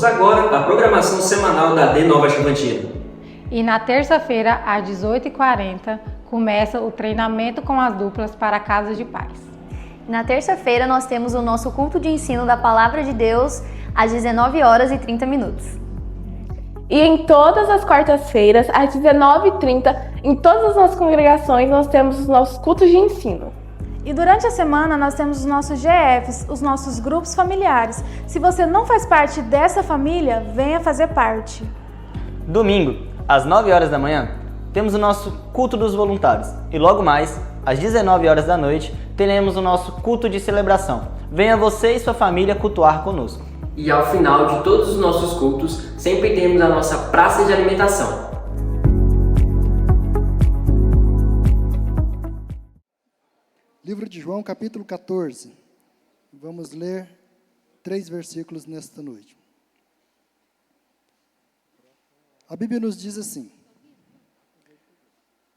Vamos agora à programação semanal da D Nova Chavantina. E na terça-feira, às 18h40, começa o treinamento com as duplas para a Casa de Paz. Na terça-feira, nós temos o nosso culto de ensino da Palavra de Deus, às 19h30. E em todas as quartas-feiras, às 19h30, em todas as nossas congregações, nós temos os nossos cultos de ensino. E durante a semana nós temos os nossos GFs, os nossos grupos familiares. Se você não faz parte dessa família, venha fazer parte. Domingo, às 9h da manhã, temos o nosso culto dos voluntários. E logo mais, às 19h da noite, teremos o nosso culto de celebração. Venha você e sua família cultuar conosco. E ao final de todos os nossos cultos, sempre temos a nossa praça de alimentação. Livro de João, capítulo 14. Vamos ler 3 versículos nesta noite. A Bíblia nos diz assim: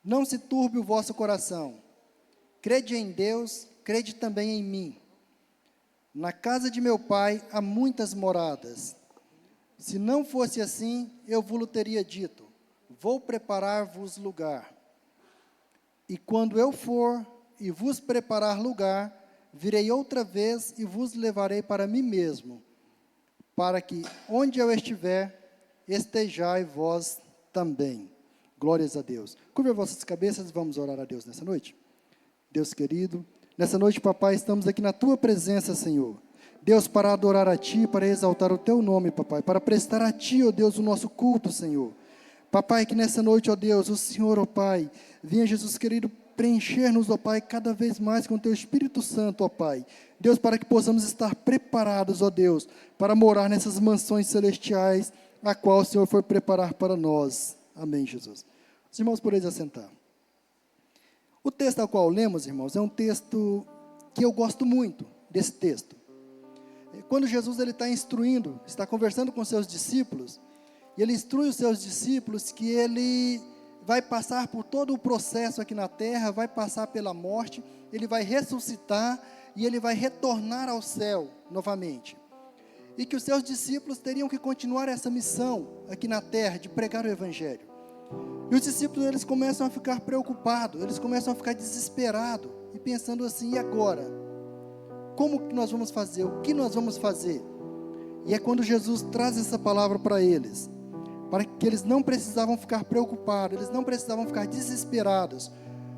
Não se turbe o vosso coração. Crede em Deus, crede também em mim. Na casa de meu Pai há muitas moradas. Se não fosse assim, eu vos teria dito: vou preparar-vos lugar. E quando eu for e vos preparar lugar, virei outra vez e vos levarei para mim mesmo, para que onde eu estiver, estejai vós também. Glórias a Deus. Curva vossas cabeças e vamos orar a Deus nessa noite. Deus querido, nessa noite, papai, estamos aqui na tua presença, Senhor. Deus, para adorar a ti, para exaltar o teu nome, papai, para prestar a ti, ó Deus, o nosso culto, Senhor. Papai, que nessa noite, ó Deus, o Senhor, ó Pai, venha, Jesus querido, preencher-nos, ó Pai, cada vez mais com o teu Espírito Santo, ó Pai. Deus, para que possamos estar preparados, ó Deus, para morar nessas mansões celestiais, a qual o Senhor foi preparar para nós. Amém, Jesus. Os irmãos, por eles assentar. O texto ao qual lemos, irmãos, é um texto que eu gosto muito, desse texto. Quando Jesus está instruindo, está conversando com seus discípulos, e ele instrui os seus discípulos que ele vai passar por todo o processo aqui na terra, vai passar pela morte, ele vai ressuscitar e ele vai retornar ao céu novamente. E que os seus discípulos teriam que continuar essa missão aqui na terra, de pregar o Evangelho. E os discípulos, eles começam a ficar preocupados, eles começam a ficar desesperados, e pensando assim: e agora? Como que nós vamos fazer? O que nós vamos fazer? E é quando Jesus traz essa palavra para eles, para que eles não precisavam ficar preocupados, eles não precisavam ficar desesperados,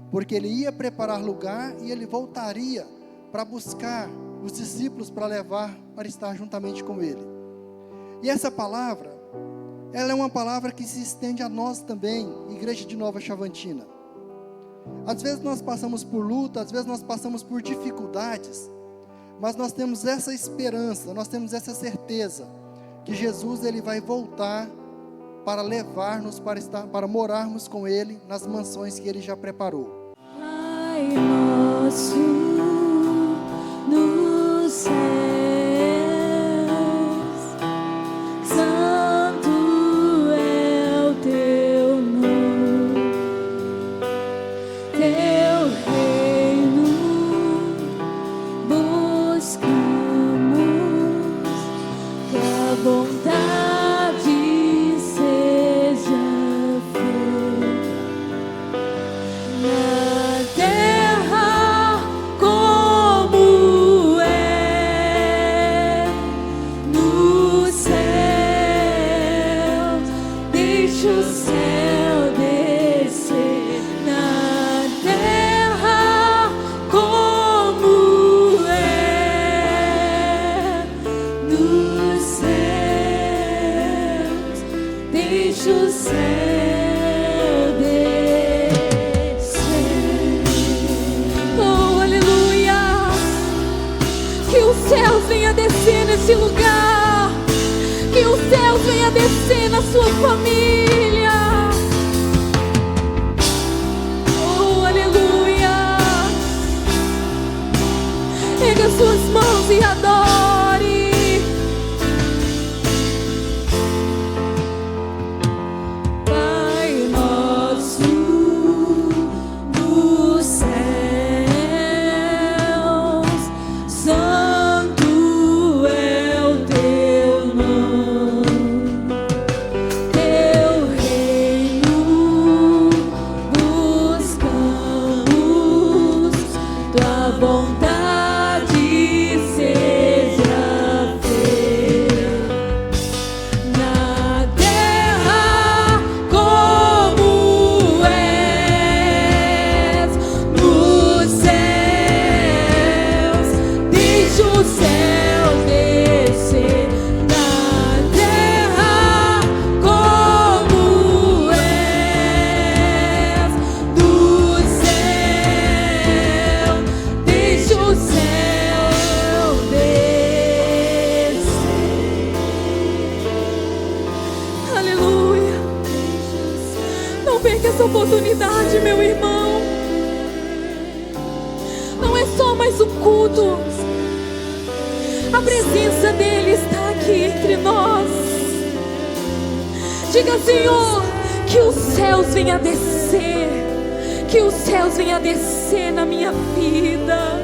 porque ele ia preparar lugar e ele voltaria para buscar os discípulos para levar, para estar juntamente com ele. E essa palavra, ela é uma palavra que se estende a nós também, Igreja de Nova Chavantina. Às vezes nós passamos por luta, às vezes nós passamos por dificuldades, mas nós temos essa esperança, nós temos essa certeza, que Jesus, ele vai voltar para levar-nos para morarmos com ele nas mansões que ele já preparou. Pai nosso nos céus, santo é o teu nome, teu reino buscamos, que a vontade nesse lugar, que o céu venha descer na sua família. Oh, aleluia. Erga suas mãos e adore. Pai nosso dos céus, santo é o teu nome. vontade seja feita na terra como és nos céus. Deixa o céu descer na terra como és do céu. Deixa o céu descer. Aleluia. Não perca essa oportunidade, meu irmão. Não é só mais um culto. A presença dele está aqui entre nós. Diga, Senhor, que os céus venham a descer. Que os céus venham a descer na minha vida.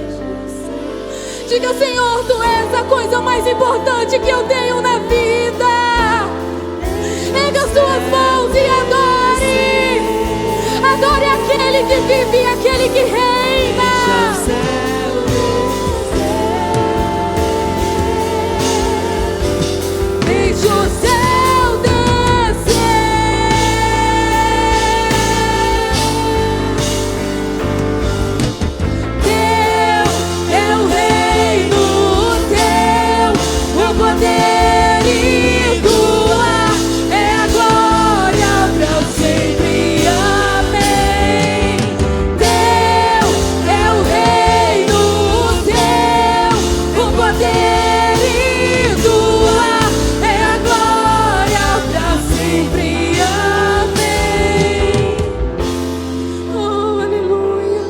Diga, Senhor, tu és a coisa mais importante que eu tenho na vida. Erga suas mãos e adore. Adore aquele que vive e aquele que reina. Deixa o céu descer. Teu é o reino, teu o poder e tua é a glória para sempre. Amém. Teu é o reino, teu o poder e tua é a glória para sempre. Amém. Oh, aleluia.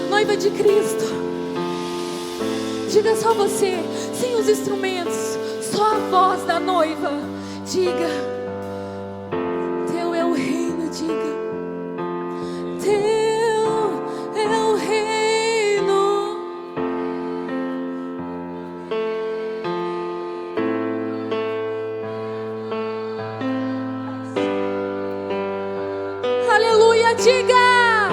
Noiva de Cristo, diga só você, sem os instrumentos, só a voz da noiva. Diga, teu é o reino, diga, teu é o reino. Aleluia, diga,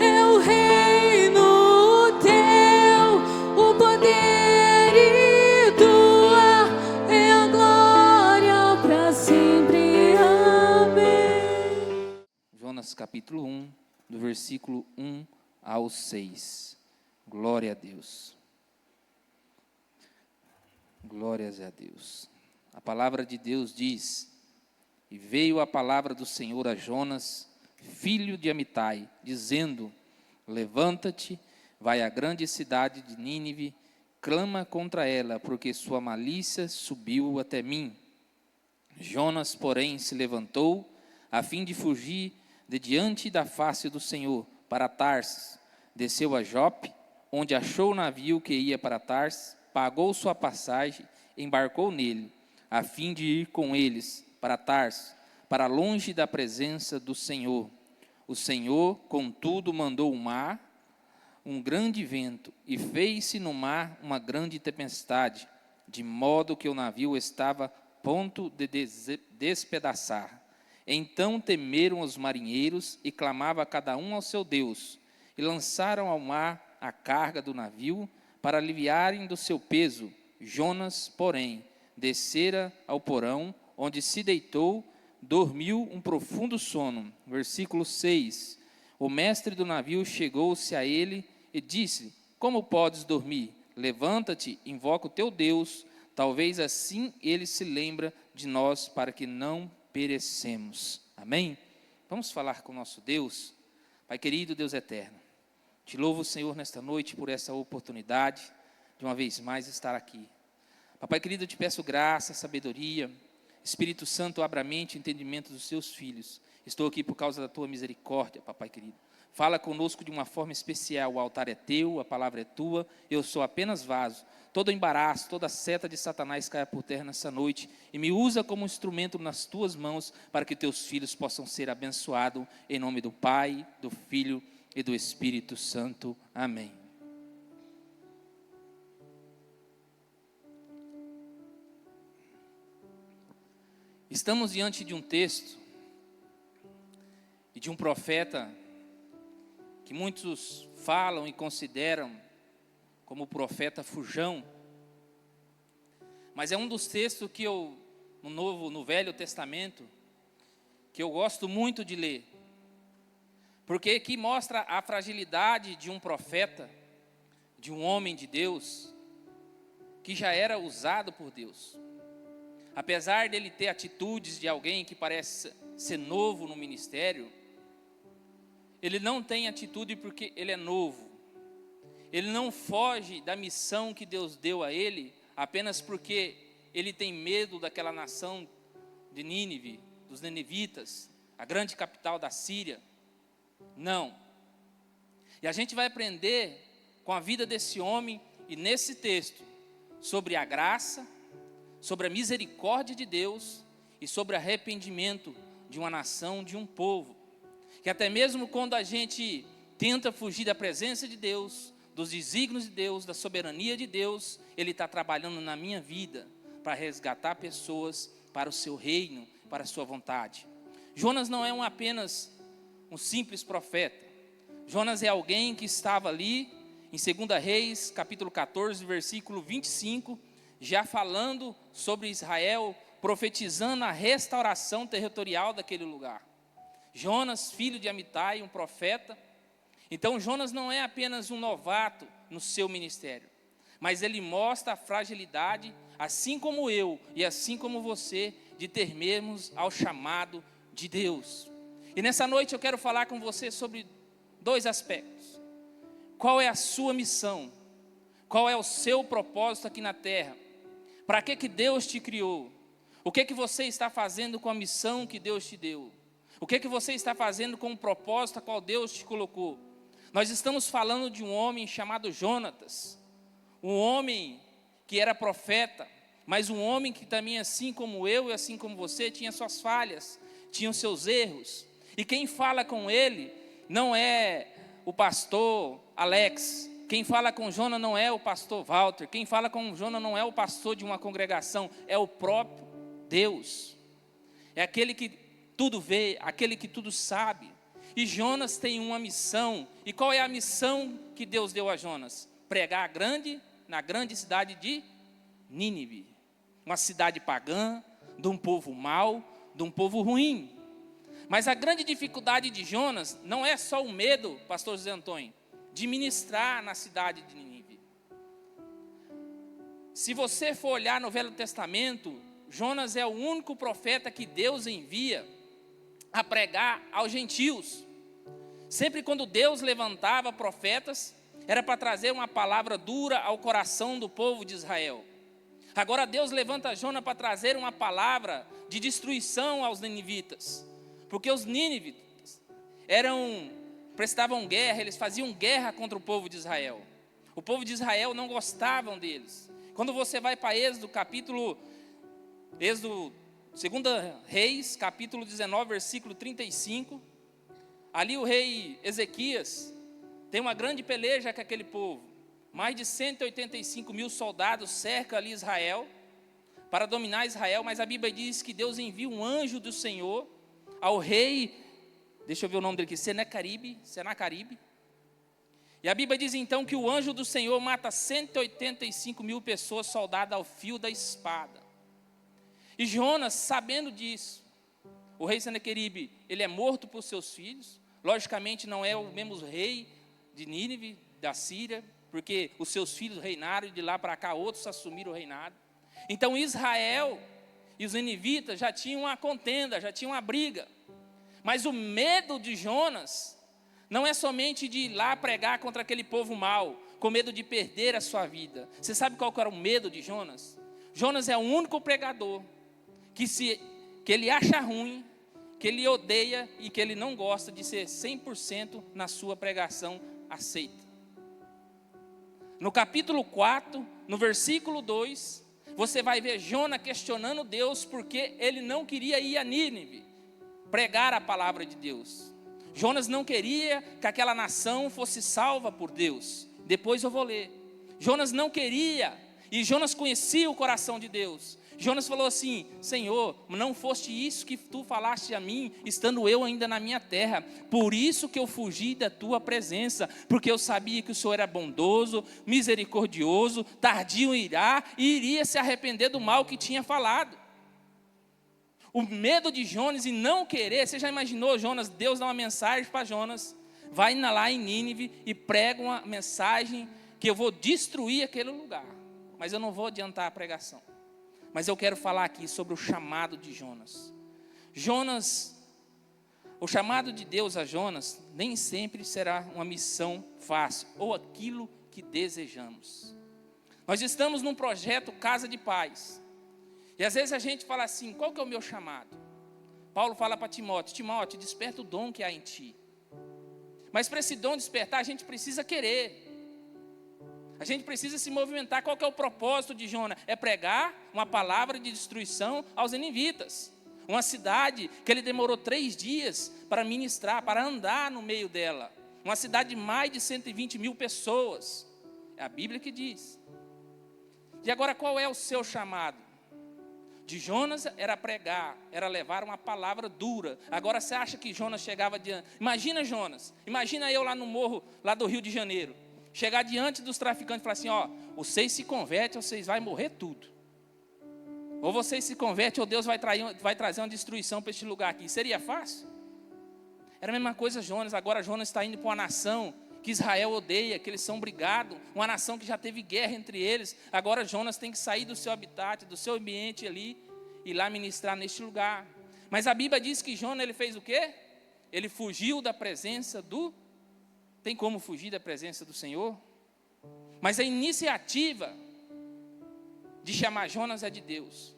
é o reino teu, o poder e tua é a glória para sempre. Amém. Jonas capítulo 1, do versículo 1 ao 6. Glória a Deus. Glórias a Deus. A palavra de Deus diz: E veio a palavra do Senhor a Jonas, filho de Amitai, dizendo: Levanta-te, vai à grande cidade de Nínive, clama contra ela, porque sua malícia subiu até mim. Jonas, porém, se levantou, a fim de fugir de diante da face do Senhor, para Tarsis. Desceu a Jope, onde achou o navio que ia para Tarsis, pagou sua passagem, embarcou nele, a fim de ir com eles para Tarsis, para longe da presença do Senhor. O Senhor, contudo, mandou o mar, um grande vento, e fez-se no mar uma grande tempestade, de modo que o navio estava a ponto de despedaçar. Então temeram os marinheiros e clamava cada um ao seu Deus, e lançaram ao mar a carga do navio para aliviarem do seu peso. Jonas, porém, descera ao porão, onde se deitou, dormiu um profundo sono. Versículo 6. O mestre do navio chegou-se a ele e disse: Como podes dormir? Levanta-te, invoca o teu Deus, talvez assim ele se lembra de nós, para que não perecemos. Amém? Vamos falar com o nosso Deus. Pai querido, Deus eterno, te louvo, Senhor, nesta noite por essa oportunidade de uma vez mais estar aqui. Papai querido, eu te peço graça, sabedoria. Espírito Santo, abra a mente e entendimento dos seus filhos. Estou aqui por causa da tua misericórdia, papai querido. Fala conosco de uma forma especial. O altar é teu, a palavra é tua, eu sou apenas vaso. Todo embaraço, toda seta de Satanás caia por terra nessa noite e me usa como instrumento nas tuas mãos para que teus filhos possam ser abençoados em nome do Pai, do Filho e do Espírito Santo. Amém. Estamos diante de um texto e de um profeta que muitos falam e consideram como o profeta Fujão, mas é um dos textos que eu, no Velho Testamento, que eu gosto muito de ler, porque aqui mostra a fragilidade de um profeta, de um homem de Deus, que já era usado por Deus. Apesar dele ter atitudes de alguém que parece ser novo no ministério, ele não tem atitude porque ele é novo. Ele não foge da missão que Deus deu a ele apenas porque ele tem medo daquela nação de Nínive, dos ninivitas, a grande capital da Síria. Não. E a gente vai aprender com a vida desse homem e nesse texto sobre a graça, sobre a misericórdia de Deus e sobre arrependimento de uma nação, de um povo. Que até mesmo quando a gente tenta fugir da presença de Deus, dos desígnios de Deus, da soberania de Deus, Ele está trabalhando na minha vida para resgatar pessoas para o seu reino, para a sua vontade. Jonas não é apenas um simples profeta. Jonas é alguém que estava ali em 2 Reis, capítulo 14, versículo 25, já falando sobre Israel, profetizando a restauração territorial daquele lugar. Jonas, filho de Amitai, um profeta. Então Jonas não é apenas um novato no seu ministério, mas ele mostra a fragilidade, assim como eu e assim como você, de temermos ao chamado de Deus. E nessa noite eu quero falar com você sobre 2 aspectos. Qual é a sua missão? Qual é o seu propósito aqui na terra? Para que Deus te criou? O que você está fazendo com a missão que Deus te deu? O que você está fazendo com o propósito a qual Deus te colocou? Nós estamos falando de um homem chamado Jonatas, um homem que era profeta, mas um homem que também, assim como eu e assim como você, tinha suas falhas, tinha os seus erros. E quem fala com ele não é o pastor Alex, quem fala com Jonas não é o pastor Walter, quem fala com Jonas não é o pastor de uma congregação, é o próprio Deus. É aquele que tudo vê, aquele que tudo sabe. E Jonas tem uma missão. E qual é a missão que Deus deu a Jonas? Pregar na grande cidade de Nínive. Uma cidade pagã, de um povo mau, de um povo ruim. Mas a grande dificuldade de Jonas não é só o medo, pastor José Antônio, de ministrar na cidade de Nínive. Se você for olhar no Velho Testamento, Jonas é o único profeta que Deus envia a pregar aos gentios. Sempre quando Deus levantava profetas, era para trazer uma palavra dura ao coração do povo de Israel. Agora Deus levanta Jonas para trazer uma palavra de destruição aos ninivitas. Porque os nínivitas prestavam guerra, eles faziam guerra contra o povo de Israel. O povo de Israel não gostavam deles. Quando você vai para Êxodo 2 Reis, capítulo 19, versículo 35, ali o rei Ezequias tem uma grande peleja com aquele povo. Mais de 185 mil soldados cercam ali Israel, para dominar Israel, mas a Bíblia diz que Deus envia um anjo do Senhor ao rei, deixa eu ver o nome dele aqui, Senacaribe. E a Bíblia diz então que o anjo do Senhor mata 185 mil pessoas, soldados ao fio da espada. E Jonas, sabendo disso, o rei Senaqueribe, ele é morto por seus filhos. Logicamente não é o mesmo rei de Nínive, da Síria, porque os seus filhos reinaram e de lá para cá outros assumiram o reinado. Então Israel e os ninivitas já tinham uma contenda, já tinham uma briga. Mas o medo de Jonas não é somente de ir lá pregar contra aquele povo mau, com medo de perder a sua vida. Você sabe qual era o medo de Jonas? Jonas é o único pregador que ele acha ruim, que ele odeia e que ele não gosta de ser 100% na sua pregação aceita. No capítulo 4, no versículo 2, você vai ver Jonas questionando Deus porque ele não queria ir a Nínive pregar a palavra de Deus. Jonas não queria que aquela nação fosse salva por Deus. Depois eu vou ler. Jonas não queria, e Jonas conhecia o coração de Deus. Jonas falou assim: Senhor, não foste isso que tu falaste a mim, estando eu ainda na minha terra. Por isso que eu fugi da tua presença, porque eu sabia que o Senhor era bondoso, misericordioso, tardio em irar, e iria se arrepender do mal que tinha falado. O medo de Jonas em não querer, você já imaginou Jonas, Deus dá uma mensagem para Jonas, vai lá em Nínive e prega uma mensagem que eu vou destruir aquele lugar, mas eu não vou adiantar a pregação. Mas eu quero falar aqui sobre o chamado de Jonas. O chamado de Deus a Jonas nem sempre será uma missão fácil, ou aquilo que desejamos. Nós estamos num projeto Casa de Paz. E às vezes a gente fala assim: qual que é o meu chamado? Paulo fala para Timóteo: Timóteo, desperta o dom que há em ti. Mas para esse dom despertar, a gente precisa querer. A gente precisa se movimentar. Qual que é o propósito de Jonas? É pregar uma palavra de destruição aos ninivitas. Uma cidade que ele demorou 3 dias para ministrar, para andar no meio dela. Uma cidade de mais de 120 mil pessoas. É a Bíblia que diz. E agora, qual é o seu chamado? De Jonas era pregar, era levar uma palavra dura. Agora você acha que Jonas chegava diante? Imagina Jonas, imagina eu lá no morro, lá do Rio de Janeiro. Chegar diante dos traficantes e falar assim: ó, vocês se convertem ou vocês vão morrer tudo. Ou vocês se convertem ou Deus vai trazer uma destruição para este lugar aqui. Seria fácil? Era a mesma coisa Jonas. Agora Jonas está indo para uma nação que Israel odeia, que eles são brigados. Uma nação que já teve guerra entre eles. Agora Jonas tem que sair do seu habitat, do seu ambiente ali, e lá ministrar neste lugar. Mas a Bíblia diz que Jonas, ele fez o quê? Ele fugiu da presença do... Tem como fugir da presença do Senhor? Mas a iniciativa de chamar Jonas é de Deus.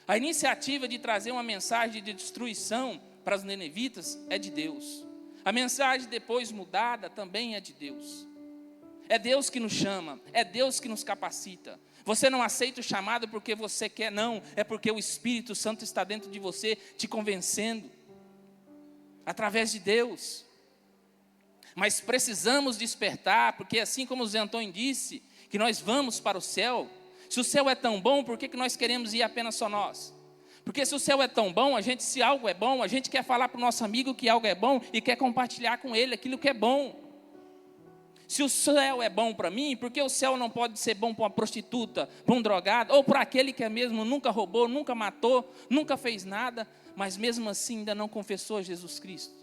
A iniciativa de trazer uma mensagem de destruição para os ninivitas é de Deus. A mensagem depois mudada também é de Deus. É Deus que nos chama, é Deus que nos capacita. Você não aceita o chamado porque você quer, não. É porque o Espírito Santo está dentro de você, te convencendo. Através de Deus. Mas precisamos despertar, porque assim como o Zé Antônio disse, que nós vamos para o céu. Se o céu é tão bom, por que nós queremos ir apenas só nós? Porque se o céu é tão bom, se algo é bom, a gente quer falar para o nosso amigo que algo é bom e quer compartilhar com ele aquilo que é bom. Se o céu é bom para mim, por que o céu não pode ser bom para uma prostituta, para um drogado, ou para aquele que mesmo nunca roubou, nunca matou, nunca fez nada, mas mesmo assim ainda não confessou Jesus Cristo?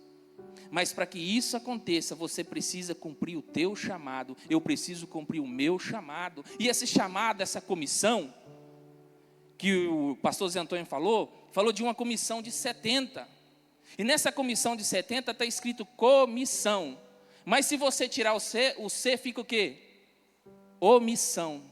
Mas para que isso aconteça, você precisa cumprir o teu chamado, eu preciso cumprir o meu chamado. E esse chamado, essa comissão, que o pastor Zé Antônio falou de uma comissão de 70. E nessa comissão de 70 está escrito comissão. Mas se você tirar o C fica o quê? Omissão.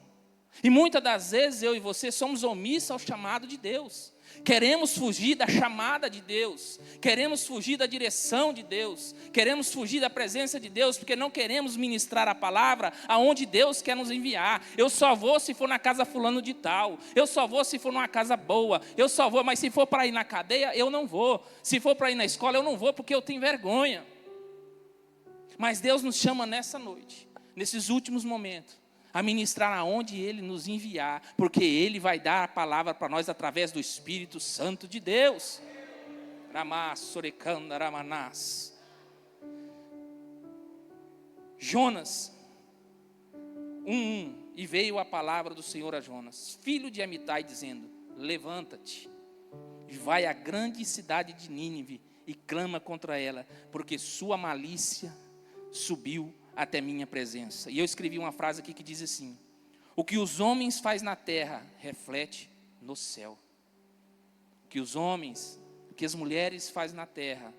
E muitas das vezes eu e você somos omissos ao chamado de Deus. Queremos fugir da chamada de Deus, queremos fugir da direção de Deus, queremos fugir da presença de Deus, porque não queremos ministrar a palavra aonde Deus quer nos enviar. Eu só vou se for na casa fulano de tal, eu só vou se for numa casa boa, eu só vou, mas se for para ir na cadeia, eu não vou. Se for para ir na escola, eu não vou, porque eu tenho vergonha. Mas Deus nos chama nessa noite, nesses últimos momentos, a ministrar aonde Ele nos enviar, porque Ele vai dar a palavra para nós através do Espírito Santo de Deus. Jonas 1:1. E veio a palavra do Senhor a Jonas, filho de Amitai, dizendo: levanta-te, vai à grande cidade de Nínive e clama contra ela, porque sua malícia subiu até minha presença. E eu escrevi uma frase aqui que diz assim: o que os homens fazem na terra reflete no céu. O que os homens, o que as mulheres fazem na terra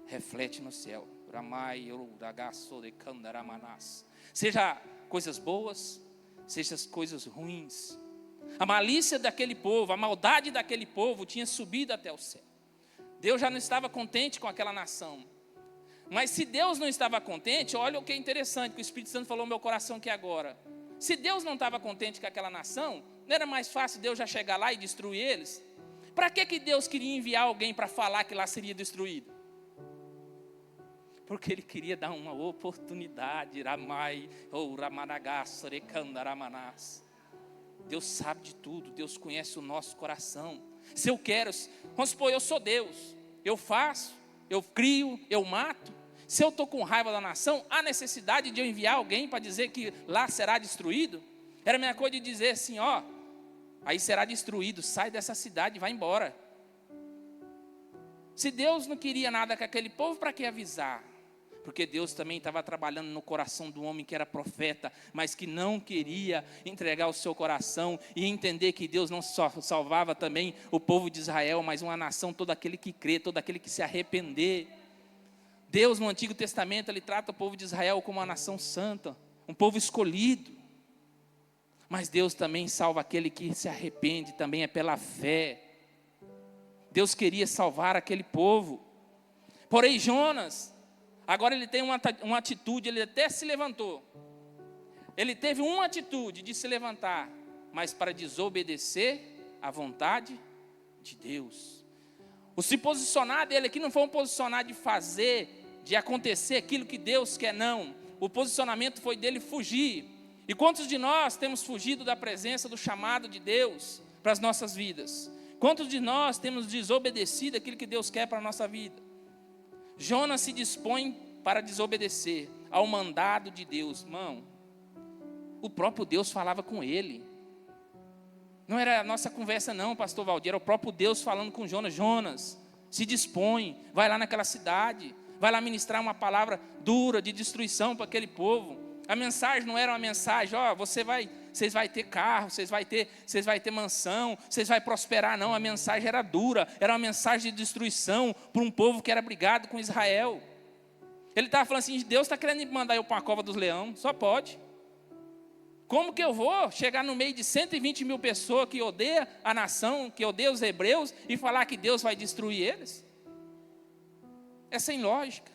reflete no céu. Seja coisas boas, seja coisas ruins. A malícia daquele povo, a maldade daquele povo tinha subido até o céu. Deus já não estava contente com aquela nação. Mas se Deus não estava contente, olha o que é interessante, que o Espírito Santo falou no meu coração aqui agora. Se Deus não estava contente com aquela nação, não era mais fácil Deus já chegar lá e destruir eles? Para que Deus queria enviar alguém para falar que lá seria destruído? Porque Ele queria dar uma oportunidade. Deus sabe de tudo, Deus conhece o nosso coração. Se eu quero, vamos supor, eu sou Deus, eu faço, eu crio, eu mato. Se eu estou com raiva da nação, há necessidade de eu enviar alguém para dizer que lá será destruído? Era a mesma coisa de dizer assim, ó, aí será destruído, sai dessa cidade e vai embora. Se Deus não queria nada com aquele povo, para que avisar? Porque Deus também estava trabalhando no coração do homem que era profeta, mas que não queria entregar o seu coração e entender que Deus não só salvava também o povo de Israel, mas uma nação, todo aquele que crê, todo aquele que se arrepender. Deus no Antigo Testamento, Ele trata o povo de Israel como uma nação santa, um povo escolhido. Mas Deus também salva aquele que se arrepende, também é pela fé. Deus queria salvar aquele povo. Porém Jonas, agora ele tem uma atitude, ele até se levantou. Ele teve uma atitude de se levantar, mas para desobedecer à vontade de Deus. O se posicionar dele aqui não foi um posicionar de fazer, de acontecer aquilo que Deus quer, não. O posicionamento foi dele fugir. E quantos de nós temos fugido da presença, do chamado de Deus para as nossas vidas? Quantos de nós temos desobedecido aquilo que Deus quer para a nossa vida? Jonas se dispõe para desobedecer ao mandado de Deus. Irmão, o próprio Deus falava com ele. Não era a nossa conversa não, pastor Valdir, era o próprio Deus falando com Jonas. Jonas, se dispõe, vai lá naquela cidade, vai lá ministrar uma palavra dura de destruição para aquele povo. A mensagem não era uma mensagem, ó, vocês vão ter carro, vocês vão ter mansão, vocês vão prosperar, não. A mensagem era dura, era uma mensagem de destruição para um povo que era brigado com Israel. Ele estava falando assim, Deus está querendo me mandar eu para a cova dos leões, só pode. Como que eu vou chegar no meio de 120 mil pessoas que odeiam a nação, que odeiam os hebreus, e falar que Deus vai destruir eles? É sem lógica.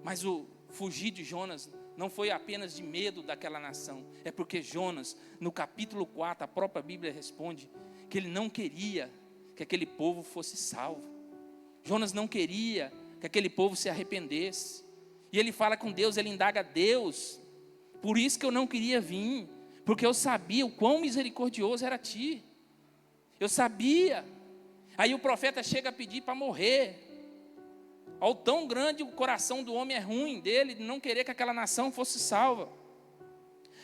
Mas o fugir de Jonas não foi apenas de medo daquela nação, é porque Jonas, no capítulo 4, a própria Bíblia responde que ele não queria que aquele povo fosse salvo. Jonas não queria que aquele povo se arrependesse. E ele fala com Deus, ele indaga Deus, por isso que eu não queria vir, porque eu sabia o quão misericordioso era ti. Eu sabia. Aí o profeta chega a pedir para morrer. Ao tão grande o coração do homem é ruim dele, de não querer que aquela nação fosse salva.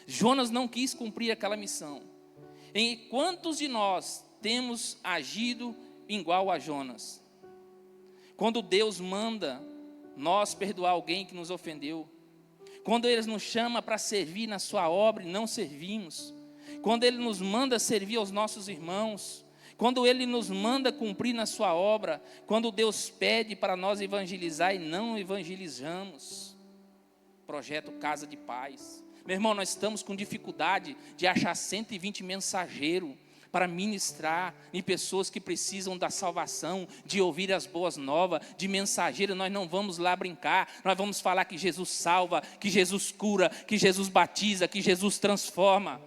Jonas não quis cumprir aquela missão. E quantos de nós temos agido igual a Jonas? Quando Deus manda nós perdoar alguém que nos ofendeu, quando Ele nos chama para servir na sua obra e não servimos, quando Ele nos manda servir aos nossos irmãos, quando Ele nos manda cumprir na sua obra, quando Deus pede para nós evangelizar e não evangelizamos. Projeto Casa de Paz. Meu irmão, nós estamos com dificuldade de achar 120 mensageiros para ministrar em pessoas que precisam da salvação, de ouvir as boas novas, de mensageiro. Nós não vamos lá brincar, nós vamos falar que Jesus salva, que Jesus cura, que Jesus batiza, que Jesus transforma.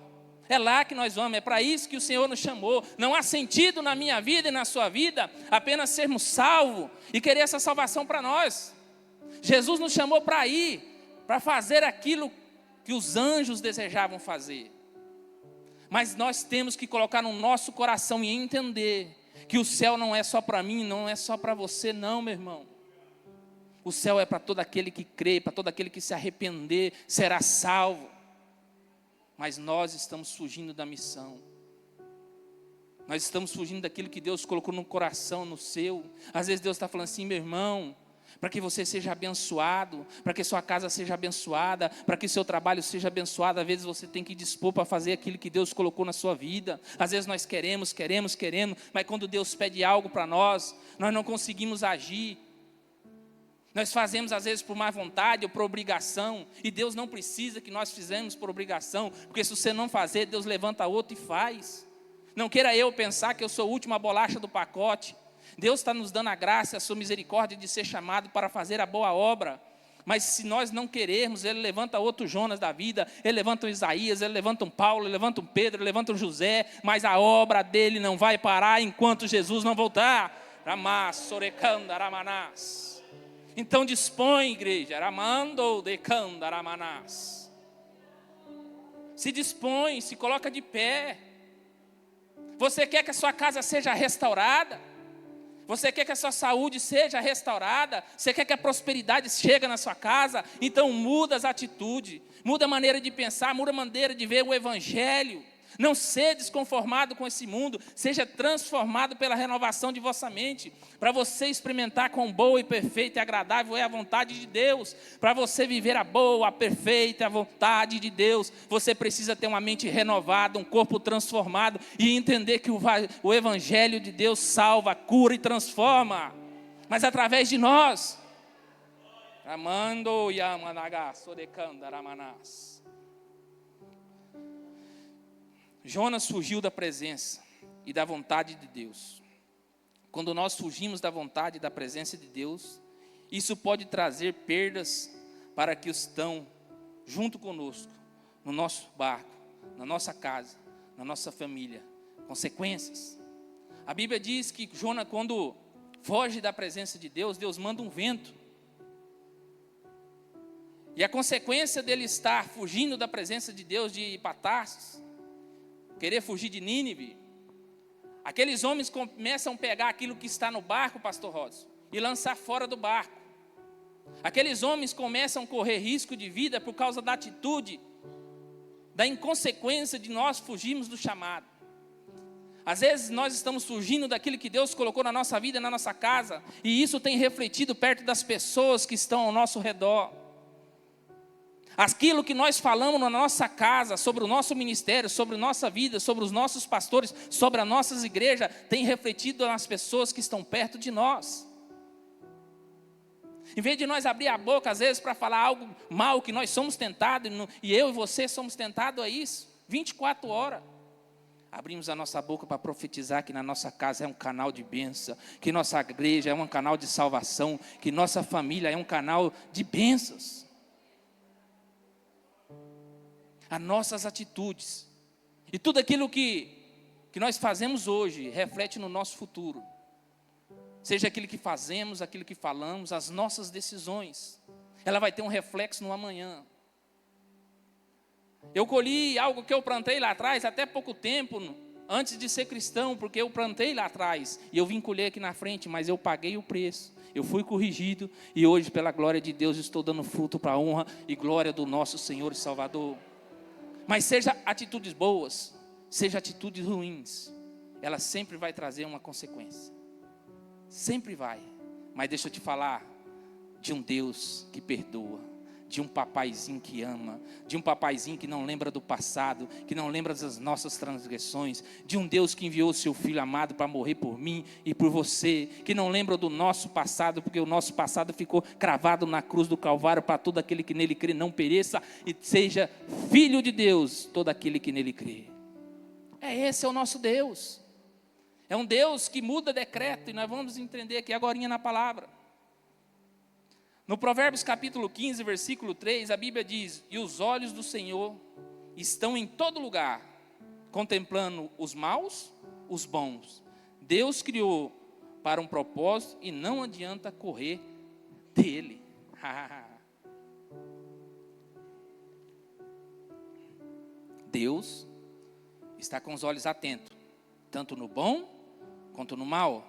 É lá que nós vamos, é para isso que o Senhor nos chamou. Não há sentido na minha vida e na sua vida apenas sermos salvos e querer essa salvação para nós. Jesus nos chamou para ir, para fazer aquilo que os anjos desejavam fazer. Mas nós temos que colocar no nosso coração e entender que o céu não é só para mim, não é só para você não, meu irmão. O céu é para todo aquele que crê, para todo aquele que se arrepender, será salvo. Mas nós estamos fugindo da missão. Nós estamos fugindo daquilo que Deus colocou no coração, no seu. Às vezes Deus está falando assim, meu irmão, para que você seja abençoado, para que sua casa seja abençoada, para que seu trabalho seja abençoado, às vezes você tem que dispor para fazer aquilo que Deus colocou na sua vida. Às vezes nós queremos, mas quando Deus pede algo para nós não conseguimos agir. Nós fazemos às vezes por má vontade ou por obrigação, e Deus não precisa que nós fizemos por obrigação, porque se você não fazer, Deus levanta outro e faz. Não queira eu pensar que eu sou a última bolacha do pacote. Deus está nos dando a graça, a sua misericórdia de ser chamado para fazer a boa obra. Mas se nós não querermos, Ele levanta outro Jonas da vida, Ele levanta um Isaías, Ele levanta um Paulo, Ele levanta um Pedro, Ele levanta um José, mas a obra dele não vai parar enquanto Jesus não voltar. Ramás, Sorecanda, Ramanás. Então dispõe, igreja, Ramando, Decanda, Ramanás. Se dispõe, se coloca de pé. Você quer que a sua casa seja restaurada? Você quer que a sua saúde seja restaurada? Você quer que a prosperidade chegue na sua casa? Então muda as atitudes, muda a maneira de pensar, muda a maneira de ver o Evangelho. Não seja desconformado com esse mundo, seja transformado pela renovação de vossa mente, para você experimentar quão boa e perfeita e agradável é a vontade de Deus. Para você viver a boa, a perfeita vontade de Deus, você precisa ter uma mente renovada, um corpo transformado e entender que o Evangelho de Deus salva, cura e transforma, mas através de nós. Amando Yamanaga, Sodekandaramanás. Jonas fugiu da presença e da vontade de Deus. Quando nós fugimos da vontade e da presença de Deus, isso pode trazer perdas para que estão junto conosco, no nosso barco, na nossa casa, na nossa família. Consequências. A Bíblia diz que Jonas, quando foge da presença de Deus, Deus manda um vento. E a consequência dele estar fugindo da presença de Deus, de ir para Tarsis, querer fugir de Nínive, aqueles homens começam a pegar aquilo que está no barco, pastor Rosa, e lançar fora do barco. Aqueles homens começam a correr risco de vida por causa da atitude, da inconsequência de nós fugirmos do chamado. Às vezes nós estamos fugindo daquilo que Deus colocou na nossa vida, na nossa casa, e isso tem refletido perto das pessoas que estão ao nosso redor. Aquilo que nós falamos na nossa casa, sobre o nosso ministério, sobre a nossa vida, sobre os nossos pastores, sobre as nossas igrejas, tem refletido nas pessoas que estão perto de nós. Em vez de nós abrir a boca, às vezes, para falar algo mal, que nós somos tentados, e eu e você somos tentados a isso, 24 horas. Abrimos a nossa boca para profetizar que na nossa casa é um canal de bênção, que nossa igreja é um canal de salvação, que nossa família é um canal de bênçãos. As nossas atitudes e tudo aquilo que nós fazemos hoje reflete no nosso futuro. Seja aquilo que fazemos, aquilo que falamos, as nossas decisões, ela vai ter um reflexo no amanhã. Eu colhi algo que eu plantei lá atrás, até pouco tempo, antes de ser cristão, porque eu plantei lá atrás, e eu vim colher aqui na frente, mas eu paguei o preço. Eu fui corrigido, e hoje, pela glória de Deus, estou dando fruto para a honra e glória do nosso Senhor e Salvador. Mas seja atitudes boas, seja atitudes ruins, ela sempre vai trazer uma consequência. Sempre vai. Mas deixa eu te falar de um Deus que perdoa, de um papaizinho que ama, de um papaizinho que não lembra do passado, que não lembra das nossas transgressões, de um Deus que enviou o seu Filho amado para morrer por mim e por você, que não lembra do nosso passado, porque o nosso passado ficou cravado na cruz do Calvário para todo aquele que nele crê não pereça e seja filho de Deus, todo aquele que nele crê. Esse é o nosso Deus. É um Deus que muda decreto, e nós vamos entender aqui agorinha na palavra. No Provérbios capítulo 15, versículo 3, a Bíblia diz: e os olhos do Senhor estão em todo lugar, contemplando os maus, os bons. Deus criou para um propósito e não adianta correr dele. Deus está com os olhos atentos, tanto no bom quanto no mal,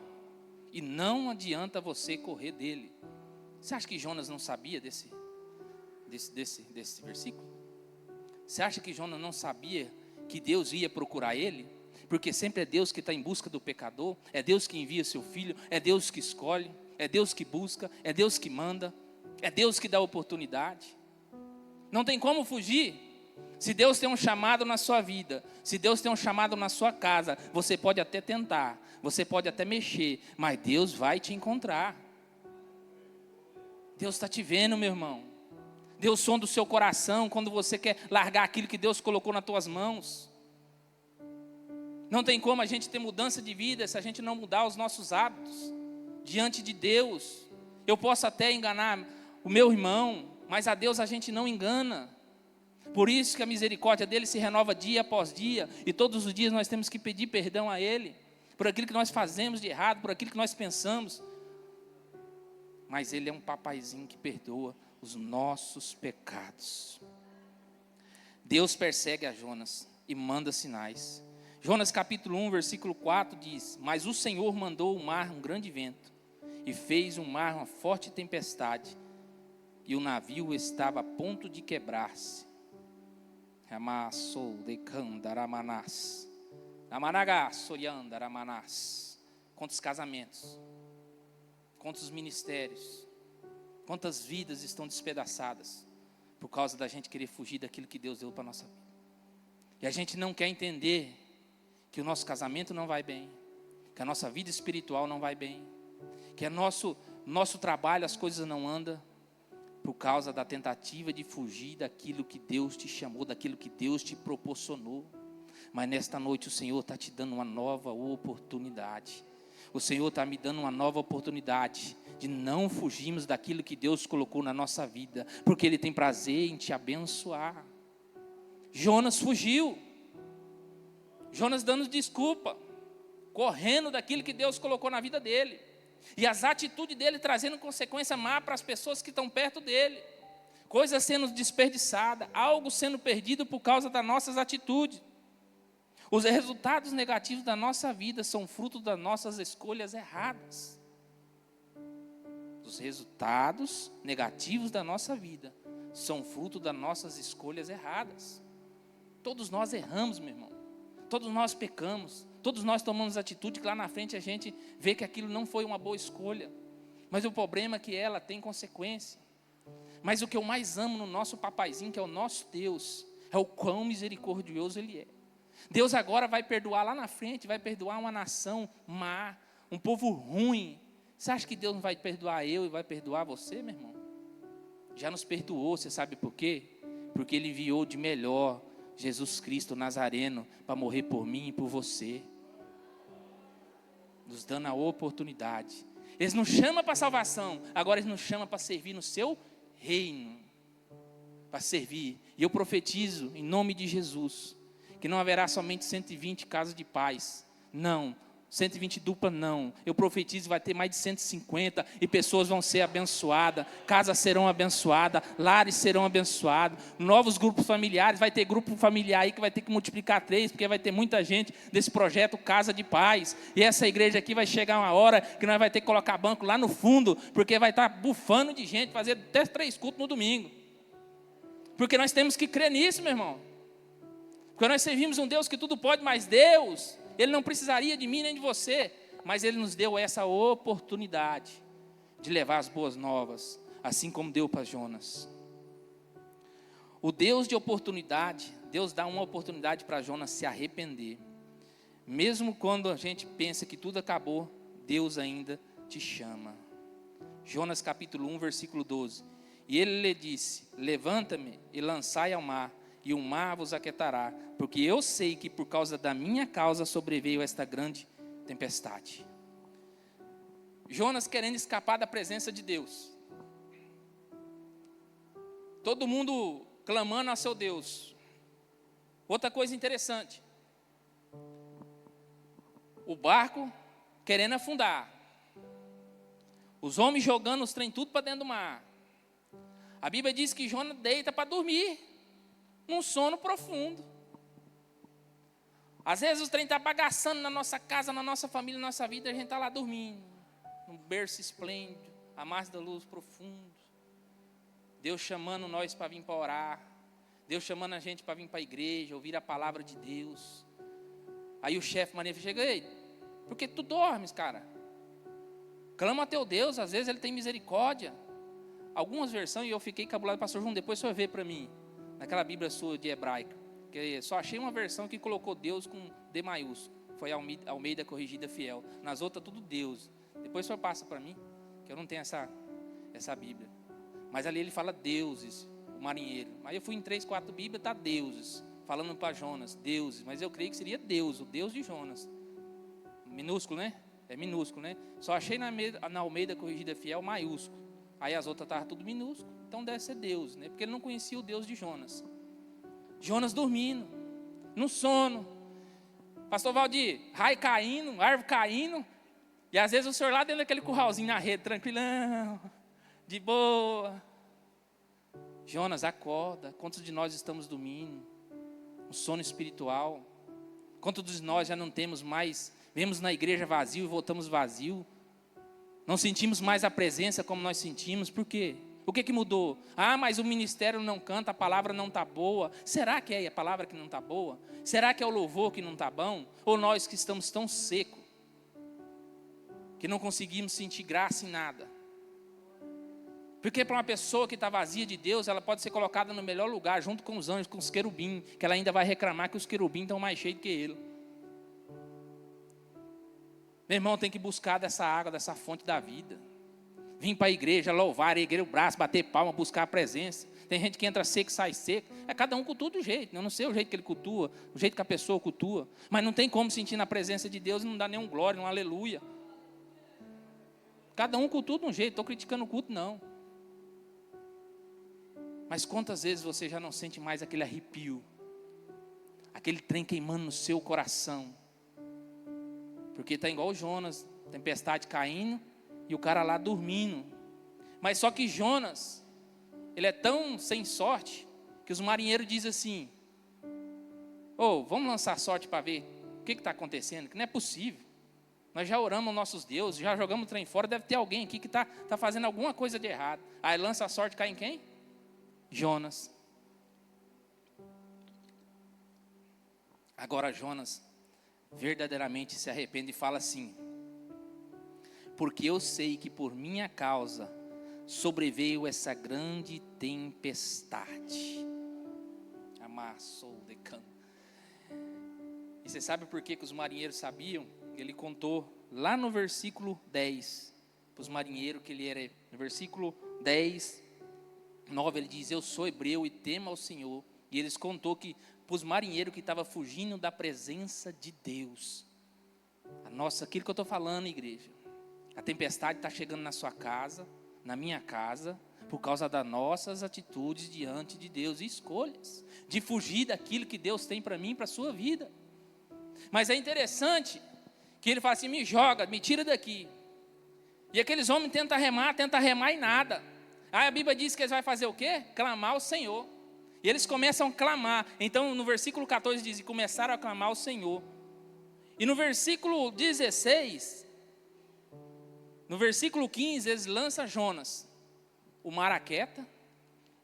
e não adianta você correr dele. Você acha que Jonas não sabia desse versículo? Você acha que Jonas não sabia que Deus ia procurar ele? Porque sempre é Deus que está em busca do pecador, é Deus que envia seu filho, é Deus que escolhe, é Deus que busca, é Deus que manda, é Deus que dá oportunidade. Não tem como fugir. Se Deus tem um chamado na sua vida, se Deus tem um chamado na sua casa, você pode até tentar, você pode até mexer, mas Deus vai te encontrar. Deus está te vendo, meu irmão. Deus sonda o seu coração quando você quer largar aquilo que Deus colocou nas tuas mãos. Não tem como a gente ter mudança de vida se a gente não mudar os nossos hábitos diante de Deus. Eu posso até enganar o meu irmão, mas a Deus a gente não engana. Por isso que a misericórdia dele se renova dia após dia, e todos os dias nós temos que pedir perdão a ele, por aquilo que nós fazemos de errado, por aquilo que nós pensamos. Mas ele é um papaizinho que perdoa os nossos pecados. Deus persegue a Jonas e manda sinais. Jonas capítulo 1, versículo 4 diz: mas o Senhor mandou o mar um grande vento, e fez o mar uma forte tempestade, e o navio estava a ponto de quebrar-se. Amassou de candaramanás. Amaragá, soriandaramanás. Quantos casamentos, quantos ministérios, quantas vidas estão despedaçadas por causa da gente querer fugir daquilo que Deus deu para a nossa vida. E a gente não quer entender que o nosso casamento não vai bem, que a nossa vida espiritual não vai bem, que nosso trabalho, as coisas não andam, por causa da tentativa de fugir daquilo que Deus te chamou, daquilo que Deus te proporcionou. Mas nesta noite o Senhor está te dando uma nova oportunidade. O Senhor está me dando uma nova oportunidade de não fugirmos daquilo que Deus colocou na nossa vida, porque Ele tem prazer em te abençoar. Jonas fugiu. Jonas dando desculpa, correndo daquilo que Deus colocou na vida dele. E as atitudes dele trazendo consequência má para as pessoas que estão perto dele. Coisas sendo desperdiçadas, algo sendo perdido por causa das nossas atitudes. Os resultados negativos da nossa vida são fruto das nossas escolhas erradas. Os resultados negativos da nossa vida são fruto das nossas escolhas erradas. Todos nós erramos, meu irmão. Todos nós pecamos. Todos nós tomamos atitude que lá na frente a gente vê que aquilo não foi uma boa escolha. Mas o problema é que ela tem consequência. Mas o que eu mais amo no nosso papaizinho, que é o nosso Deus, é o quão misericordioso Ele é. Deus agora vai perdoar lá na frente, vai perdoar uma nação má, um povo ruim. Você acha que Deus não vai perdoar eu e vai perdoar você, meu irmão? Já nos perdoou, você sabe por quê? Porque Ele enviou de melhor Jesus Cristo Nazareno para morrer por mim e por você. Nos dando a oportunidade. Eles nos chamam para salvação, agora Eles nos chamam para servir no seu reino. Para servir. E eu profetizo em nome de Jesus que não haverá somente 120 casas de paz. Não. 120 dupla não, eu profetizo vai ter mais de 150 e pessoas vão ser abençoadas, casas serão abençoadas, lares serão abençoados, novos grupos familiares, vai ter grupo familiar aí que vai ter que multiplicar 3, porque vai ter muita gente desse projeto Casa de Paz, e essa igreja aqui vai chegar uma hora que nós vai ter que colocar banco lá no fundo, porque vai estar bufando de gente, fazer até 3 cultos no domingo, porque nós temos que crer nisso, meu irmão, porque nós servimos um Deus que tudo pode, mas Deus, Ele não precisaria de mim nem de você, mas Ele nos deu essa oportunidade de levar as boas novas, assim como deu para Jonas. O Deus de oportunidade, Deus dá uma oportunidade para Jonas se arrepender. Mesmo quando a gente pensa que tudo acabou, Deus ainda te chama. Jonas capítulo 1, versículo 12. E Ele lhe disse: levanta-me e lançai ao mar, e o mar vos aquietará, porque eu sei que por causa da minha causa sobreveio esta grande tempestade. Jonas querendo escapar da presença de Deus. Todo mundo clamando a seu Deus. Outra coisa interessante. O barco querendo afundar. Os homens jogando os trem tudo para dentro do mar. A Bíblia diz que Jonas deita para dormir, num sono profundo. Às vezes o trem está bagaçando na nossa casa, na nossa família, na nossa vida, a gente está lá dormindo, num berço esplêndido, à margem da luz profundo. Deus chamando nós para vir para orar, Deus chamando a gente para vir para a igreja, ouvir a palavra de Deus. Aí o chefe maneiro chega: ei, por que tu dormes, cara? Clama a teu Deus, às vezes Ele tem misericórdia. Algumas versões, e eu fiquei cabulado, pastor João, depois o senhor vê para mim, naquela Bíblia sua de hebraico, que só achei uma versão que colocou Deus com D maiúsculo, foi Almeida Corrigida Fiel, nas outras tudo Deus. Depois o senhor passa para mim, que eu não tenho essa Bíblia, mas ali ele fala deuses, o marinheiro. Mas eu fui em 3, 4 Bíblias, está deuses, falando para Jonas, deuses, mas eu creio que seria Deus, o Deus de Jonas, minúsculo, né? É minúsculo, né? Só achei na Almeida Corrigida Fiel maiúsculo. Aí as outras estavam tudo minúsculo, então deve ser Deus, né? Porque ele não conhecia o Deus de Jonas. Jonas dormindo, no sono. Pastor Valdir, raio caindo, árvore caindo, e às vezes o senhor lá dentro daquele curralzinho na rede, tranquilão, de boa. Jonas, acorda. Quantos de nós estamos dormindo? Um sono espiritual. Quantos de nós já não temos mais, vemos na igreja vazio e voltamos vazio? Não sentimos mais a presença como nós sentimos, por quê? O que mudou? Ah, mas o ministério não canta, a palavra não está boa. Será que é a palavra que não está boa? Será que é o louvor que não está bom? Ou nós que estamos tão secos, que não conseguimos sentir graça em nada? Porque para uma pessoa que está vazia de Deus, ela pode ser colocada no melhor lugar, junto com os anjos, com os querubins, que ela ainda vai reclamar que os querubins estão mais cheios do que ele. Meu irmão, tem que buscar dessa água, dessa fonte da vida. Vim para a igreja, louvar, erguer o braço, bater palma, buscar a presença. Tem gente que entra seco e sai seco. É cada um cultua do jeito. Eu não sei o jeito que ele cultua, o jeito que a pessoa cultua. Mas não tem como sentir na presença de Deus e não dar nenhum glória, um aleluia. Cada um cultua de um jeito. Estou criticando o culto, não. Mas quantas vezes você já não sente mais aquele arrepio? Aquele trem queimando no seu coração? Porque está igual o Jonas, tempestade caindo e o cara lá dormindo. Mas só que Jonas, ele é tão sem sorte que os marinheiros dizem assim: vamos lançar sorte para ver o que está acontecendo, que não é possível. Nós já oramos nossos deuses, já jogamos o trem fora, deve ter alguém aqui que está fazendo alguma coisa de errado. Aí lança a sorte, cai em quem? Jonas. Agora Jonas verdadeiramente se arrepende e fala assim: porque eu sei que por minha causa sobreveio essa grande tempestade. Amassou de cano. E você sabe por que os marinheiros sabiam? Ele contou lá no versículo 10 para os marinheiros que ele era. No versículo 10, 9, ele diz: eu sou hebreu e temo ao Senhor. E eles contou que para os marinheiros que estavam fugindo da presença de Deus. Aquilo que eu estou falando, igreja. A tempestade está chegando na sua casa, na minha casa, por causa das nossas atitudes diante de Deus e escolhas, de fugir daquilo que Deus tem para mim e para a sua vida. Mas é interessante que ele fala assim: me joga, me tira daqui. E aqueles homens tentam remar e nada. Aí a Bíblia diz que eles vão fazer o quê? Clamar ao Senhor. E eles começam a clamar. Então no versículo 14 diz: e começaram a clamar ao Senhor. E no versículo 16, no versículo 15, eles lançam Jonas, o mar aquieta.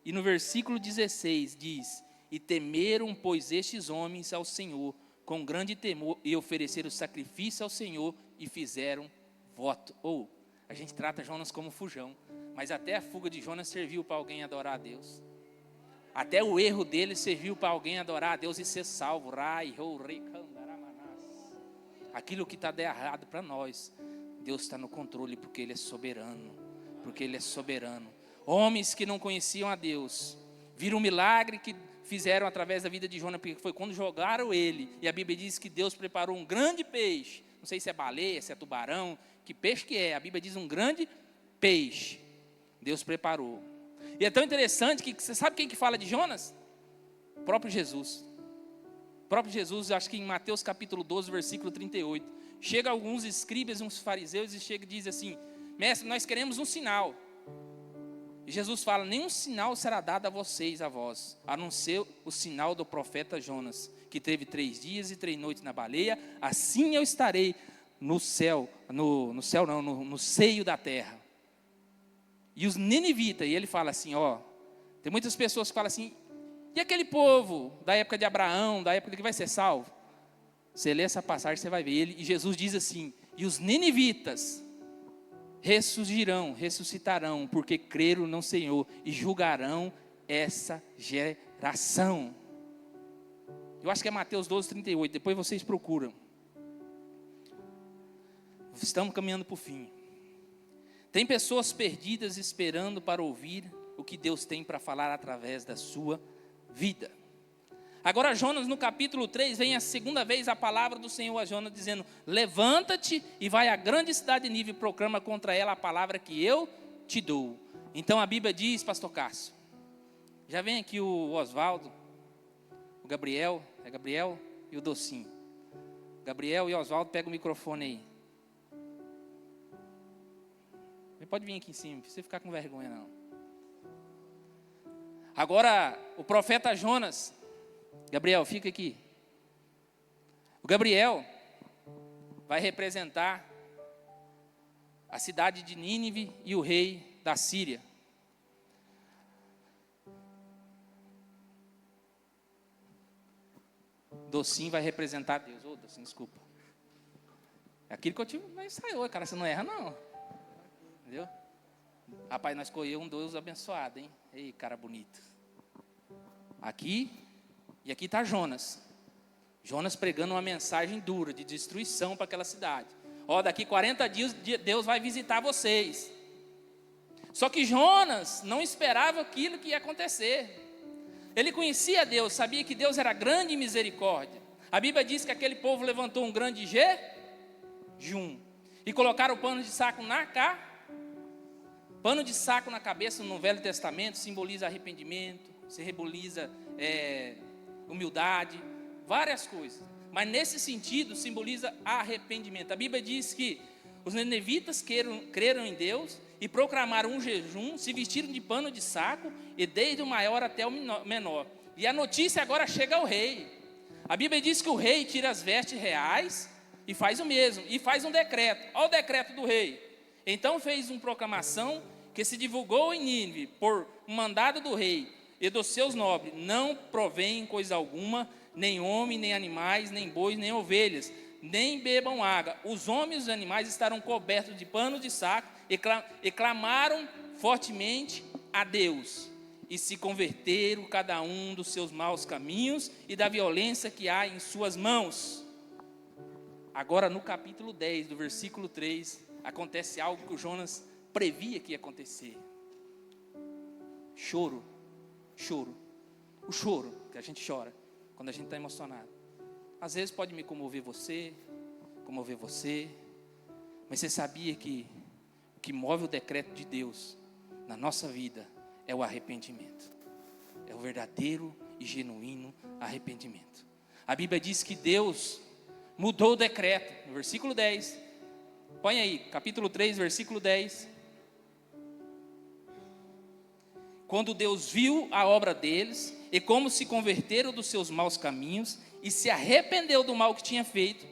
E no versículo 16 diz: e temeram, pois, estes homens ao Senhor com grande temor, e ofereceram sacrifício ao Senhor e fizeram voto. A gente trata Jonas como fujão, mas até a fuga de Jonas serviu para alguém adorar a Deus. Até o erro dele serviu para alguém adorar a Deus e ser salvo. Aquilo que está errado para nós, Deus está no controle, porque Ele é soberano. Porque Ele é soberano. Homens que não conheciam a Deus, viram um milagre que fizeram através da vida de Jonas, porque foi quando jogaram ele. E a Bíblia diz que Deus preparou um grande peixe. Não sei se é baleia, se é tubarão, que peixe que é. A Bíblia diz um grande peixe. Deus preparou. E é tão interessante que você sabe quem que fala de Jonas? O próprio Jesus. O próprio Jesus, acho que em Mateus capítulo 12, versículo 38. Chega alguns escribas, uns fariseus, e chega e diz assim: mestre, nós queremos um sinal. E Jesus fala: nenhum sinal será dado a vocês, a vós, a não ser o sinal do profeta Jonas, que teve 3 dias e 3 noites na baleia. Assim eu estarei no céu, no seio da terra. E os ninivitas, e ele fala assim, tem muitas pessoas que falam assim: e aquele povo da época de Abraão, da época que vai ser salvo? Você lê essa passagem, você vai ver ele, e Jesus diz assim: e os ninivitas ressuscitarão, porque creram no Senhor, e julgarão essa geração. Eu acho que é Mateus 12, 38, depois vocês procuram. Estamos caminhando para o fim. Tem pessoas perdidas esperando para ouvir o que Deus tem para falar através da sua vida. Agora Jonas, no capítulo 3, vem a segunda vez a palavra do Senhor a Jonas, dizendo: levanta-te e vai à grande cidade de Nínive e proclama contra ela a palavra que eu te dou. Então a Bíblia diz, pastor Cássio, já vem aqui o Oswaldo, o Gabriel, é Gabriel e o Docinho. Gabriel e Oswaldo, pega o microfone aí. Pode vir aqui em cima, não precisa ficar com vergonha não. Agora, o profeta Jonas, Gabriel, fica aqui. O Gabriel vai representar a cidade de Nínive e o rei da Síria. Docinho vai representar Deus. Ô, Docinho, desculpa. É aquilo que eu tive, mas saiu, cara, você não erra não. Entendeu? Rapaz, nós escolhemos um Deus abençoado, hein? Ei, cara bonito. Aqui, e aqui está Jonas. Jonas pregando uma mensagem dura, de destruição para aquela cidade. Ó, daqui 40 dias, Deus vai visitar vocês. Só que Jonas não esperava aquilo que ia acontecer. Ele conhecia Deus, sabia que Deus era grande em misericórdia. A Bíblia diz que aquele povo levantou um grande jejum. E colocaram o pano de saco Pano de saco na cabeça no Velho Testamento simboliza arrependimento, simboliza humildade, várias coisas. Mas nesse sentido simboliza arrependimento. A Bíblia diz que os ninevitas creram em Deus e proclamaram um jejum, se vestiram de pano de saco, e desde o maior até o menor. E a notícia agora chega ao rei. A Bíblia diz que o rei tira as vestes reais e faz o mesmo, e faz um decreto. Olha o decreto do rei. Então fez uma proclamação que se divulgou em Nínive por mandado do rei e dos seus nobres: não provém coisa alguma, nem homem, nem animais, nem bois, nem ovelhas, nem bebam água. Os homens e os animais estarão cobertos de pano de saco e clamaram fortemente a Deus. E se converteram cada um dos seus maus caminhos e da violência que há em suas mãos. Agora no capítulo 10, do versículo 3, acontece algo que o Jonas previa que ia acontecer. Choro. O choro que a gente chora quando a gente está emocionado. Às vezes pode me comover você, mas você sabia que o que move o decreto de Deus na nossa vida é o arrependimento. É o verdadeiro e genuíno arrependimento. A Bíblia diz que Deus mudou o decreto, no versículo 10. Põe aí, capítulo 3, versículo 10. Quando Deus viu a obra deles e como se converteram dos seus maus caminhos e se arrependeu do mal que tinha feito,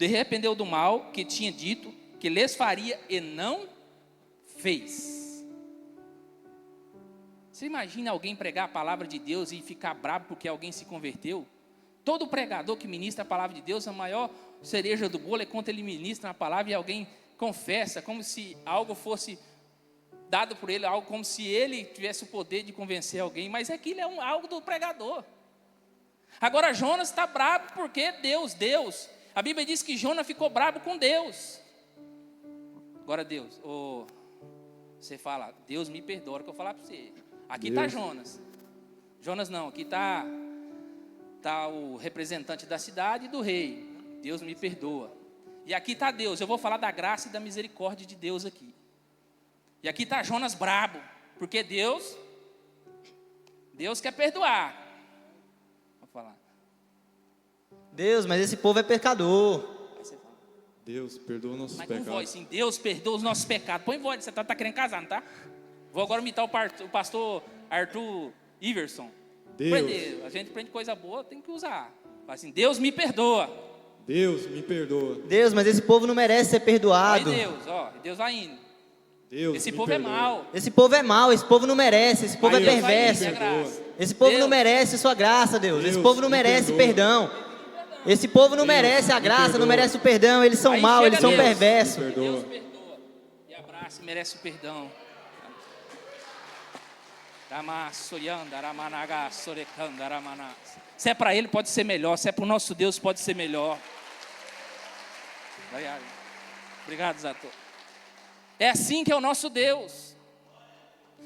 arrependeu do mal que tinha dito que lhes faria e não fez. Você imagina alguém pregar a palavra de Deus e ficar bravo porque alguém se converteu? Todo pregador que ministra a palavra de Deus, a maior cereja do bolo é quando ele ministra a palavra e alguém confessa, como se algo fosse dado por ele, algo como se ele tivesse o poder de convencer alguém, mas aquilo é algo do pregador. Agora Jonas está bravo porque Deus, a Bíblia diz que Jonas ficou bravo com Deus. Agora Deus, você fala, Deus me perdoa, que eu falar para você. Aqui está Jonas não, aqui está o representante da cidade e do rei. Deus me perdoa. E aqui está Deus, eu vou falar da graça e da misericórdia de Deus aqui. E aqui está Jonas brabo, porque Deus quer perdoar. Vou falar. Deus, mas esse povo é pecador. Aí você fala. Deus, perdoa nossos Mas pecados. com voz, assim, Deus perdoa os nossos pecados. Põe voz, você tá querendo casar, não tá? Vou agora imitar o pastor Arthur Iverson. Deus. A gente aprende coisa boa, tem que usar. Fala assim, Deus me perdoa. Deus, me perdoa. Deus, mas esse povo não merece ser perdoado. Aí Deus vai indo. Deus, Esse me povo perdoa. é mau. Esse povo é mau, esse povo não merece, esse povo Aí, é Deus, perverso. me perdoa. Esse povo Deus. não merece sua graça, Deus. Esse Deus, povo não me merece perdoa. perdão. Esse povo não Deus, merece a me graça, perdoa. não merece o perdão. Eles são Aí maus, chega eles são Deus. perversos. Me perdoa. Deus perdoa. E abraça e merece o perdão. Se é para ele, pode ser melhor. Se é para o nosso Deus, pode ser melhor. Obrigado, Zato. É assim que é o nosso Deus.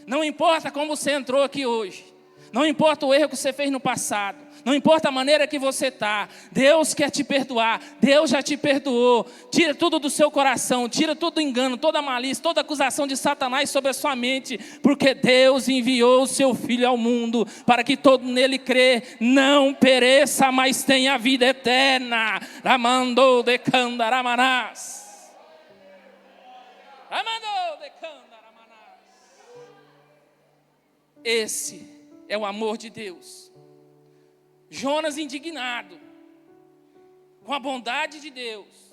Não importa como você entrou aqui hoje. Não importa o erro que você fez no passado. Não importa a maneira que você está. Deus quer te perdoar. Deus já te perdoou. Tira tudo do seu coração. Tira todo engano, toda malícia, toda acusação de Satanás sobre a sua mente. Porque Deus enviou o seu Filho ao mundo para que todo nele crê não pereça, mas tenha vida eterna. Ramandou de Candaramanás. Ramandou de Candaramanás. Esse é o amor de Deus. Jonas indignado. com a bondade de Deus.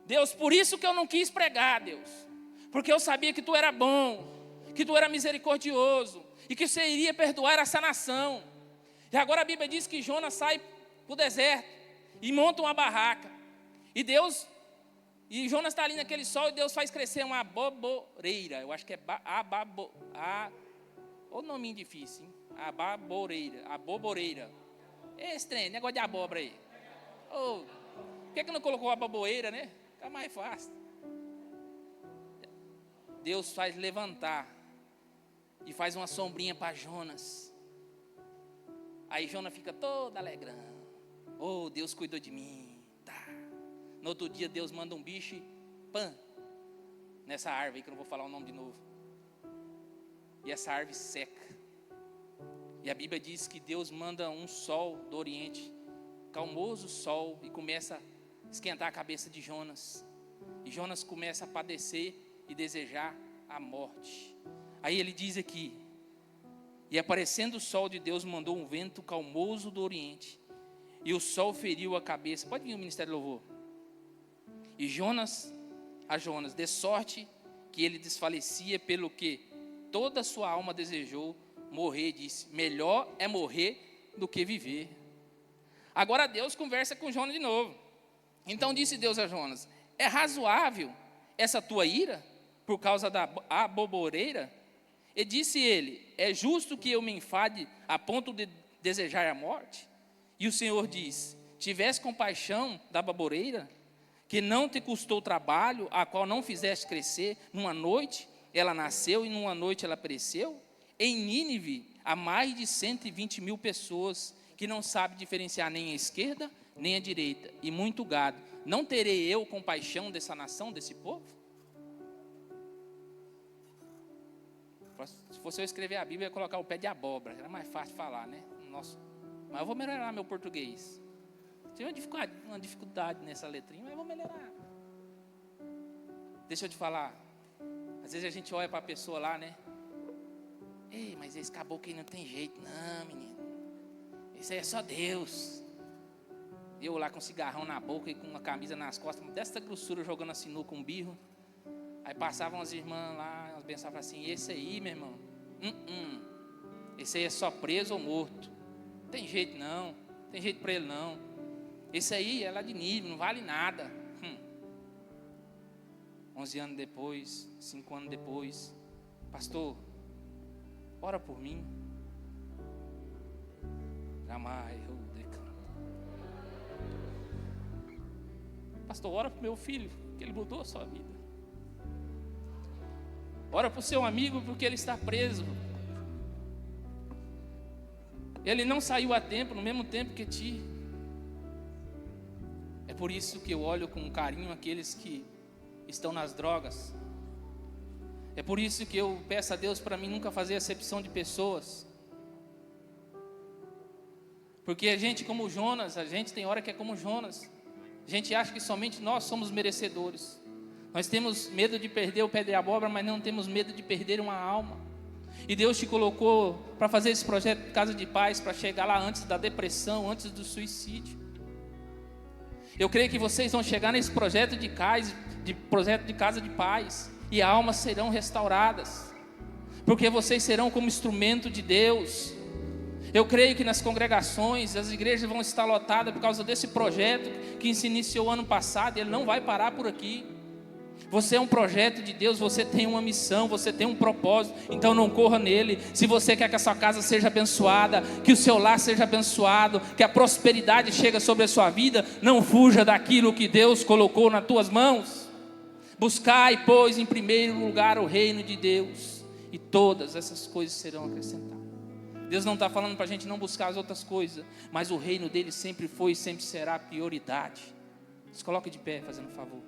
Deus, por isso que eu não quis pregar, Deus, porque eu sabia que Tu era bom, que Tu era misericordioso e que Você iria perdoar essa nação. E agora a Bíblia diz que Jonas sai para o deserto e monta uma barraca. E Jonas está ali naquele sol e Deus faz crescer uma aboboreira. Eu acho que é o nominho difícil, hein? Aboboreira. É estranho, negócio de abóbora aí. Por que não colocou a aboboreira, né? Fica mais fácil. Deus faz levantar e faz uma sombrinha para Jonas. Aí Jonas fica todo alegrando. Deus cuidou de mim. Tá. No outro dia Deus manda um bicho e pã, nessa árvore que eu não vou falar o nome de novo. E essa árvore seca. E a Bíblia diz que Deus manda um sol do Oriente, calmoso sol, e começa a esquentar a cabeça de Jonas. E Jonas começa a padecer e desejar a morte. Aí ele diz aqui: e aparecendo o sol de Deus, mandou um vento calmoso do Oriente, e o sol feriu a cabeça. Pode vir o ministério de louvor. E Jonas, de sorte que ele desfalecia, pelo que toda a sua alma desejou morrer, disse: melhor é morrer do que viver. Agora Deus conversa com Jonas de novo. Então disse Deus a Jonas: é razoável essa tua ira por causa da aboboreira? E disse ele: é justo que eu me enfade a ponto de desejar a morte? E o Senhor diz: tivesse compaixão da aboboreira, que não te custou trabalho, a qual não fizeste crescer, numa noite ela nasceu e numa noite ela pereceu? Em Nínive há mais de 120 mil pessoas que não sabem diferenciar nem a esquerda nem a direita, e muito gado. Não terei eu compaixão dessa nação, desse povo? Se fosse eu escrever a Bíblia, eu ia colocar o pé de abóbora, era mais fácil de falar, né? Mas eu vou melhorar meu português. Tive uma dificuldade nessa letrinha, mas eu vou melhorar. Deixa eu te falar. Às vezes a gente olha para a pessoa lá, né? Ei, mas esse caboclo aí não tem jeito, não, menino. Isso aí é só Deus. Eu lá com um cigarrão na boca e com uma camisa nas costas, dessa grossura, jogando a sinuca com um birro. Aí passavam as irmãs lá, elas pensavam assim: esse aí, meu irmão, esse aí é só preso ou morto. Não tem jeito não, não tem jeito para ele não. Esse aí é lá de nível, não vale nada. 11 anos depois, 5 anos depois: pastor, ora por mim. Jamais eu decanto. Pastor, ora pro meu filho, que ele mudou a sua vida. Ora pro seu amigo, porque ele está preso. Ele não saiu a tempo, no mesmo tempo que ti. É por isso que eu olho com carinho aqueles que estão nas drogas. É por isso que eu peço a Deus para mim nunca fazer acepção de pessoas. Porque a gente como Jonas, a gente tem hora que é como Jonas. A gente acha que somente nós somos merecedores. Nós temos medo de perder o pé de abóbora, mas não temos medo de perder uma alma. E Deus te colocou para fazer esse projeto de Casa de Paz, para chegar lá antes da depressão, antes do suicídio. Eu creio que vocês vão chegar nesse projeto de Casa de Paz, e almas serão restauradas, porque vocês serão como instrumento de Deus. Eu creio que nas congregações, as igrejas vão estar lotadas por causa desse projeto que se iniciou ano passado, e ele não vai parar por aqui. Você é um projeto de Deus, você tem uma missão, você tem um propósito, então não corra nele. Se você quer que a sua casa seja abençoada, que o seu lar seja abençoado, que a prosperidade chegue sobre a sua vida, não fuja daquilo que Deus colocou nas tuas mãos. Buscai, pois, em primeiro lugar o reino de Deus, e todas essas coisas serão acrescentadas. Deus não está falando para a gente não buscar as outras coisas, mas o reino dele sempre foi e sempre será a prioridade. Se coloque de pé, fazendo um favor.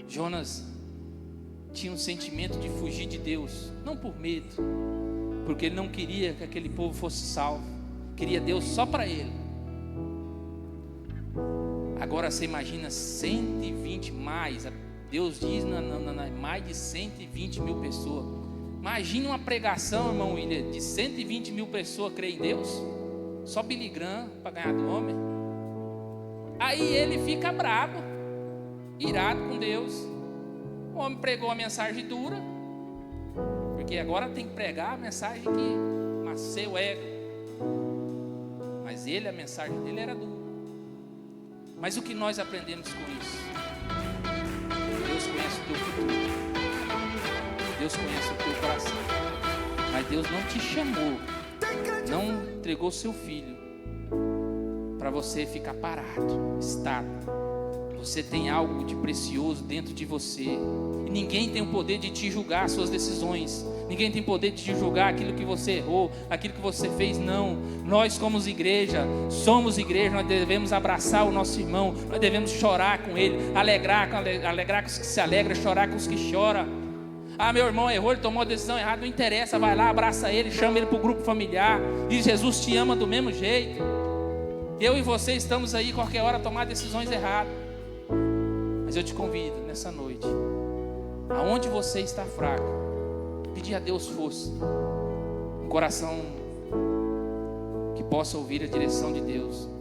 Jonas tinha um sentimento de fugir de Deus, não por medo, porque ele não queria que aquele povo fosse salvo, queria Deus só para ele. Agora você imagina 120 mais, Deus diz mais de 120 mil pessoas. Imagine uma pregação, irmão William, de 120 mil pessoas creem em Deus. Só Billy Graham para ganhar do homem. Aí ele fica bravo, irado com Deus. O homem pregou a mensagem dura, porque agora tem que pregar a mensagem que macia o ego. Mas a mensagem dele era dura. Mas o que nós aprendemos com isso? Deus conhece o teu futuro. Deus conhece o teu coração. Mas Deus não te chamou, não entregou seu filho para você ficar parado, estático. Você tem algo de precioso dentro de você. E ninguém tem o poder de te julgar as suas decisões. Ninguém tem poder de te julgar aquilo que você errou, aquilo que você fez. Não. Nós como igreja, somos igreja, nós devemos abraçar o nosso irmão. Nós devemos chorar com ele, alegrar com os que se alegram, chorar com os que choram. Ah, meu irmão errou, ele tomou a decisão errada, não interessa. Vai lá, abraça ele, chama ele para o grupo familiar. Diz: Jesus te ama do mesmo jeito. Eu e você estamos aí qualquer hora a tomar decisões erradas. Mas eu te convido nessa noite, aonde você está fraco, pedir a Deus força, um coração que possa ouvir a direção de Deus.